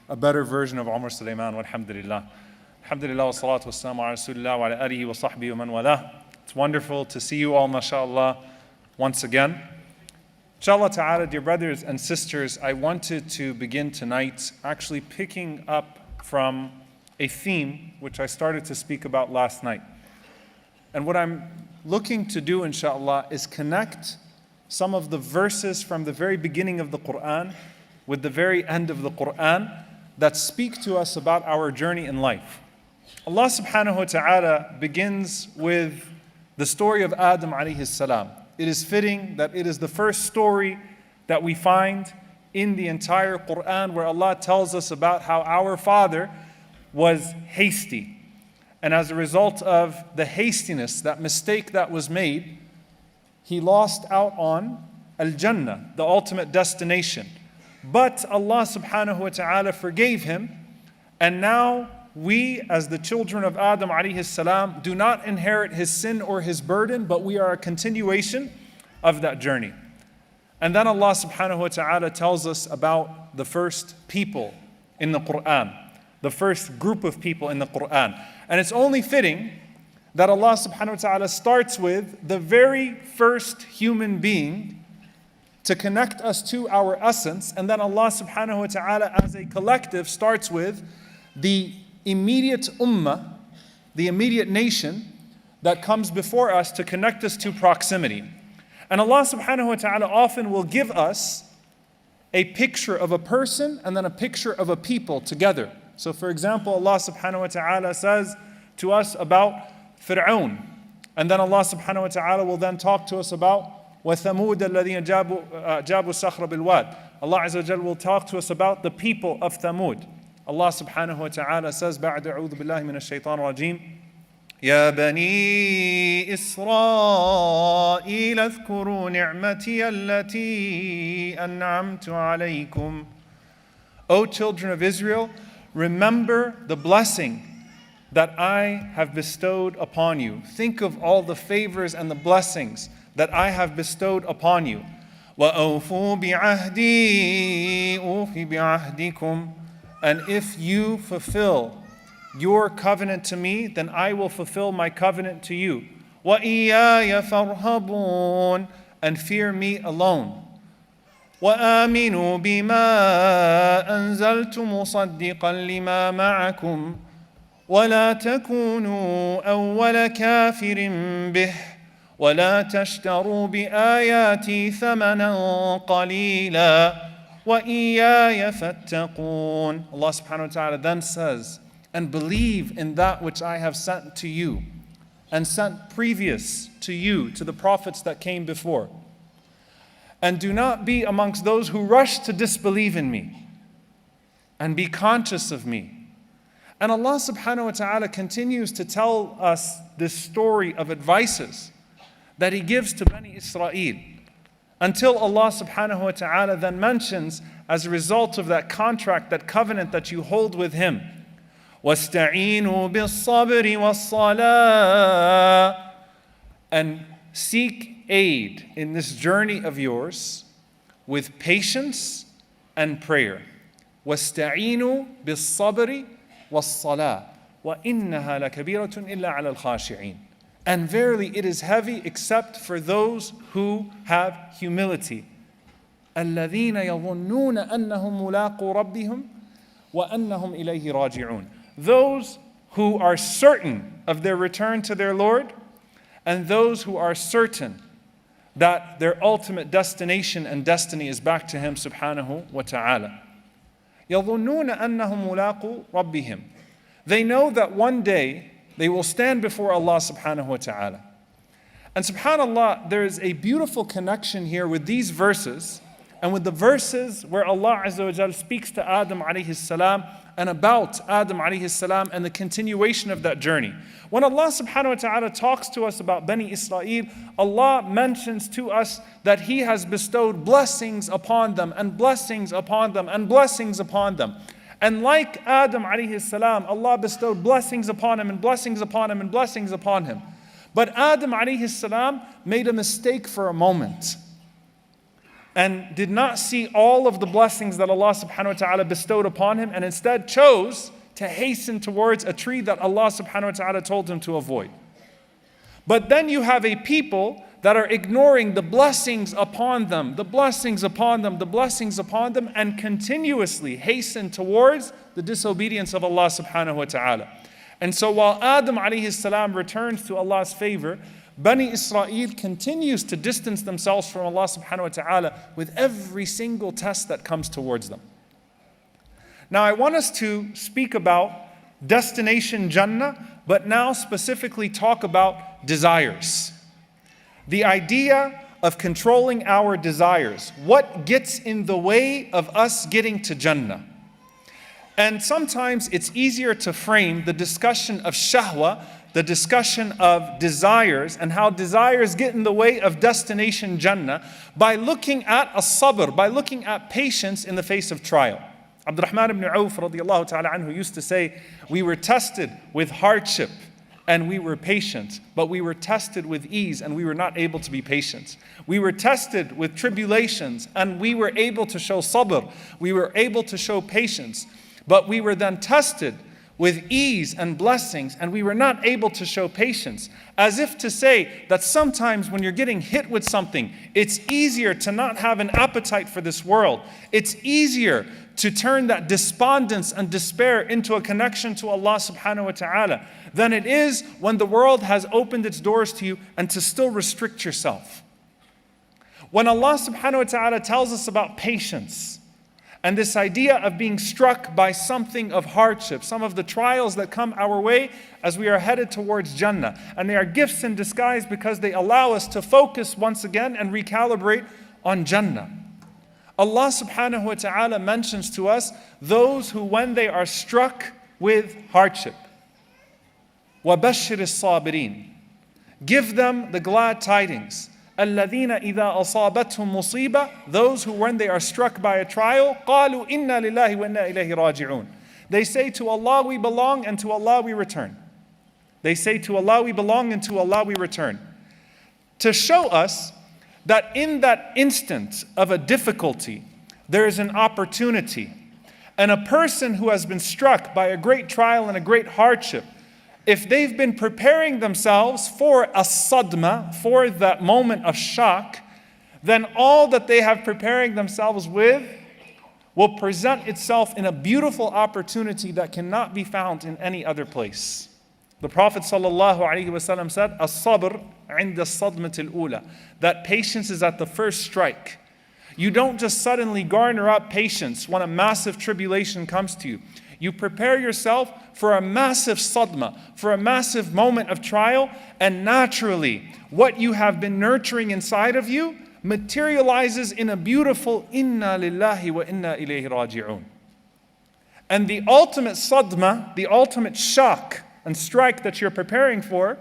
a better version of Omar Suleiman, walhamdulillah. Alhamdulillah wa salatu wa salamu ala rasulillah wa ala alihi wa sahbihi wa man walah. It's wonderful to see you all, mashallah, once again. Inshallah ta'ala, dear brothers and sisters, I wanted to begin tonight actually picking up from a theme which I started to speak about last night. And what I'm looking to do, inshallah, is connect some of the verses from the very beginning of the Quran with the very end of the Quran that speak to us about our journey in life. Allah subhanahu wa ta'ala begins with the story of Adam alayhi salam. It is fitting that it is the first story that we find in the entire Quran where Allah tells us about how our father was hasty. And as a result of the hastiness, that mistake that was made, he lost out on Al-Jannah, the ultimate destination. But Allah subhanahu wa ta'ala forgave him, and now we as the children of Adam alayhi salam do not inherit his sin or his burden, but we are a continuation of that journey. And then Allah subhanahu wa ta'ala tells us about the first people in the Quran, the first group of people in the Quran. And it's only fitting that Allah subhanahu wa ta'ala starts with the very first human being to connect us to our essence, and then Allah subhanahu wa ta'ala as a collective starts with the immediate ummah, the immediate nation that comes before us to connect us to proximity. And Allah subhanahu wa ta'ala often will give us a picture of a person and then a picture of a people together. So for example, Allah subhanahu wa ta'ala says to us about Fir'aun, and then Allah subhanahu wa ta'ala will then talk to us about وَثَمُودَ الَّذِينَ جَابُوا الصَّخْرَ بِالْوَادِ. Allah Azza wa Jal will talk to us about the people of Thamud. Allah subhanahu wa ta'ala says, بَعْدَ أَعُوذُ بِاللَّهِ مِنَ الشَّيْطَانِ الرَّجِيمِ يَا بَنِي إِسْرَائِيلَ اذْكُرُوا نِعْمَتِيَ الَّتِي أَنْعَمْتُ عَلَيْكُمْ. O children of Israel, remember the blessing that I have bestowed upon you. Think of all the favors and the blessings that I have bestowed upon you. وَأَوْفُوا بِعَهْدِي أُوفِ بِعَهْدِكُمْ. And if you fulfill your covenant to me, then I will fulfill my covenant to you. وَإِيَّايَ فَارْهَبُونَ. And fear me alone. وَآمِنُوا بِمَا أَنزَلْتُ مُصَدِّقًا لِمَا مَعَكُمْ وَلَا تَكُونُوا أَوَّلَ كَافِرٍ بِهِ وَلَا تَشْتَرُوا بِآيَاتِي ثَمَنًا قَلِيلًا وَإِيَّايَ فَاتَّقُونَ. Allah subhanahu wa ta'ala then says, and believe in that which I have sent to you and sent previous to you, to the prophets that came before. And do not be amongst those who rush to disbelieve in me, and be conscious of me. And Allah subhanahu wa ta'ala continues to tell us this story of advices that He gives to Bani Israel, until Allah subhanahu wa ta'ala then mentions, as a result of that contract, that covenant that you hold with Him, وَاسْتَعِينُوا بِالصَّبْرِ وَالصَّلَاةِ. And seek aid in this journey of yours with patience and prayer. وَاسْتَعِينُوا بِالصَّبْرِ وَالصَّلَاةِ وَإِنَّهَا لَكَبِيرَةٌ إِلَّا عَلَى الْخَاشِعِينَ. And verily it is heavy except for those who have humility. الَّذِينَ يَظُنُّونَ أَنَّهُمْ مُلَاقُو رَبِّهِمْ وَأَنَّهُمْ إِلَيْهِ رَاجِعُونَ. Those who are certain of their return to their Lord, and those who are certain that their ultimate destination and destiny is back to Him subhanahu wa ta'ala. يَظُنُّونَ أَنَّهُمْ مُلَاقُو رَبِّهِمْ. They know that one day they will stand before Allah subhanahu wa ta'ala. And subhanAllah, there is a beautiful connection here with these verses and with the verses where Allah Azza wa Jal speaks to Adam alayhi salam and about Adam alayhi salam and the continuation of that journey. When Allah subhanahu wa ta'ala talks to us about Bani Israel, Allah mentions to us that He has bestowed blessings upon them and blessings upon them and blessings upon them. And like Adam alayhi salam, Allah bestowed blessings upon him and blessings upon him and blessings upon him. But Adam alayhi salam made a mistake for a moment. and did not see all of the blessings that Allah subhanahu wa ta'ala bestowed upon him, and instead chose to hasten towards a tree that Allah subhanahu wa ta'ala told him to avoid. But then you have a people that are ignoring the blessings upon them, the blessings upon them, the blessings upon them, and continuously hasten towards the disobedience of Allah subhanahu wa ta'ala. And so while Adam alayhi salam returns to Allah's favor, Bani Israel continues to distance themselves from Allah subhanahu wa ta'ala with every single test that comes towards them. Now I want us to speak about destination Jannah, but now specifically talk about desires. The idea of controlling our desires. What gets in the way of us getting to Jannah? And sometimes it's easier to frame the discussion of shahwa, the discussion of desires, and how desires get in the way of destination Jannah, by looking at as-sabr, by looking at patience in the face of trial. Abdurrahman ibn Auf radiallahu ta'ala anhu used to say, we were tested with hardship and we were patient, but we were tested with ease and we were not able to be patient. We were tested with tribulations and we were able to show sabr, we were able to show patience, but we were then tested with ease and blessings and we were not able to show patience. As if to say that sometimes when you're getting hit with something, it's easier to not have an appetite for this world. It's easier to turn that despondence and despair into a connection to Allah subhanahu wa ta'ala than it is when the world has opened its doors to you and to still restrict yourself. When Allah subhanahu wa ta'ala tells us about patience and this idea of being struck by something of hardship, some of the trials that come our way as we are headed towards Jannah, and they are gifts in disguise because they allow us to focus once again and recalibrate on Jannah. Allah subhanahu wa ta'ala mentions to us those who, when they are struck with hardship, وَبَشِّرِ الصَّابِرِينَ, give them the glad tidings. الَّذِينَ إِذَا أَصَابَتْهُمْ مُصِيبَةٌ, those who when they are struck by a trial, قَالُوا إِنَّا لِلَّهِ وَإِنَّا إِلَيْهِ راجعون. They say, to Allah we belong and to Allah we return. They say, to Allah we belong and to Allah we return. To show us that in that instant of a difficulty, there is an opportunity. And a person who has been struck by a great trial and a great hardship, if they've been preparing themselves for a sadma, for that moment of shock, then all that they have preparing themselves with will present itself in a beautiful opportunity that cannot be found in any other place. The Prophet ﷺ said, "As-sabr 'inda as-sadmati al-ula," that patience is at the first strike. You don't just suddenly garner up patience when a massive tribulation comes to you. You prepare yourself for a massive sadma, for a massive moment of trial, and naturally, what you have been nurturing inside of you materializes in a beautiful inna lillahi wa inna ilayhi raji'un. And the ultimate sadma, the ultimate shock and strike that you're preparing for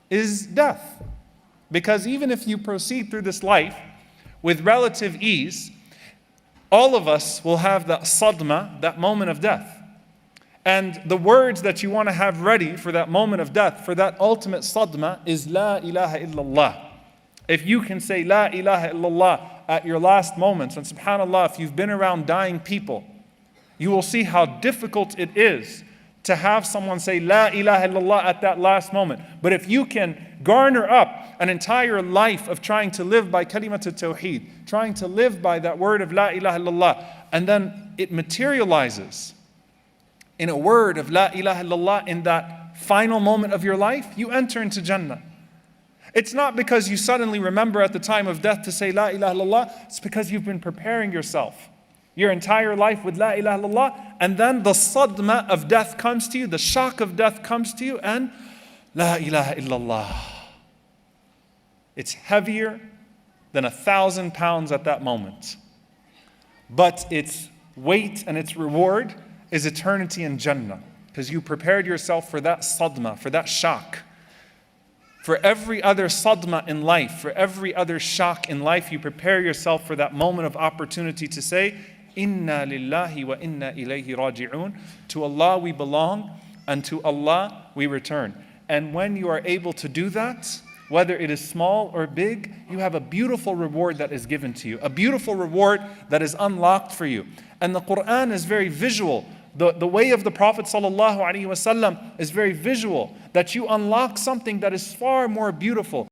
is death. Because even if you proceed through this life with relative ease, all of us will have that sadma, that moment of death. And the words that you want to have ready for that moment of death, for that ultimate sadma, is La ilaha illallah. If you can say La ilaha illallah at your last moments, and subhanAllah, if you've been around dying people, you will see how difficult it is to have someone say La ilaha illallah at that last moment. But if you can garner up an entire life of trying to live by kalimat al-tawheed, trying to live by that word of La ilaha illallah, and then it materializes in a word of La ilaha illallah in that final moment of your life, you enter into Jannah. It's not because you suddenly remember at the time of death to say La ilaha illallah, it's because you've been preparing yourself your entire life with La ilaha illallah, and then the sadma of death comes to you, the shock of death comes to you, and La ilaha illallah. It's heavier than 1,000 pounds at that moment. But its weight and its reward is eternity in Jannah, because you prepared yourself for that sadma, for that shock. For every other sadma in life, for every other shock in life, you prepare yourself for that moment of opportunity to say, Inna lillahi wa inna ilayhi raji'un. To Allah we belong, and to Allah we return. And when you are able to do that, whether it is small or big, you have a beautiful reward that is given to you, a beautiful reward that is unlocked for you. And the Quran is very visual. The way of the Prophet ﷺ is very visual, that you unlock something that is far more beautiful.